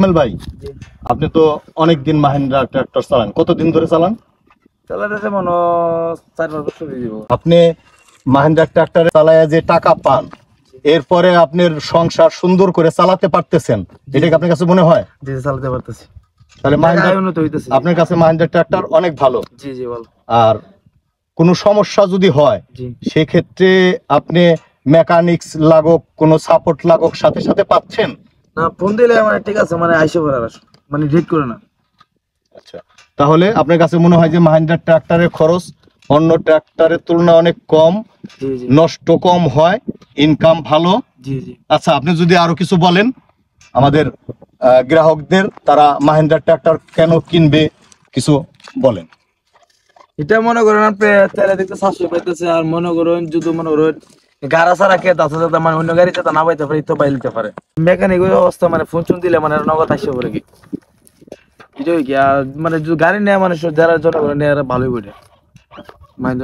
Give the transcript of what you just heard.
ইসমাইল ভাই, আপনি তো অনেকদিন মাহিন্দ্রা ট্রাক্টর চালান, কতদিন ধরে চালান? চালাতে মনে 4-5 বছর হয়ে যাব। আপনি মাহিন্দ্রা ট্রাক্টরে চালায়া যে টাকা পান, এরপরে আপনার সংসার সুন্দর করে চালাতে পারতেছেন, এটা কি আপনার কাছে মনে হয়? জি, চালাতে পারতেছি। তাহলে মাহিন্দ্রা উন্নত হইতেছে। আপনার কাছে মাহিন্দ্রা ট্রাক্টর অনেক ভালো। জি জি, ভালো। আর কোনো সমস্যা যদি হয় জি, সেক্ষেত্রে আপনি মেকানিক্স লাগুক, কোনো সাপোর্ট লাগুক, সাথে সাথে পাচ্ছেন? না ফোন দিলে মানে ঠিক আছে, মানে আইসে পড়ে আর মানে রেড করে না। আচ্ছা, তাহলে আপনার কাছে মনে হয় যে মাহিন্দ্রা ট্রাক্টরের খরচ অন্য ট্রাক্টরের তুলনায় অনেক কম, জি জি, নষ্ট কম হয়, ইনকাম ভালো। জি জি। আচ্ছা, আপনি যদি আরো কিছু বলেন আমাদের গ্রাহকদের, তারা মাহিন্দ্রা ট্রাক্টর কেন কিনবে, কিছু বলেন। এটা মনে করেন আপনি তেলে দেখতে 700 পাইতেছে, আর মনে করেন যদি মনে করেন গাড়া ছাড়া কে 10,000 মানে অন্য গাড়িতে তা না পাইতে পারে, তো পাইতে পারে। মেকানিক অবস্থা মানে ফোন চুন দিলে মানে নগদ আসে পড়ে কি এটাই কি। আর মানে গাড়ি নেয় মানে যারা জনগণ নেয় ভালোই বলে মাইন্ড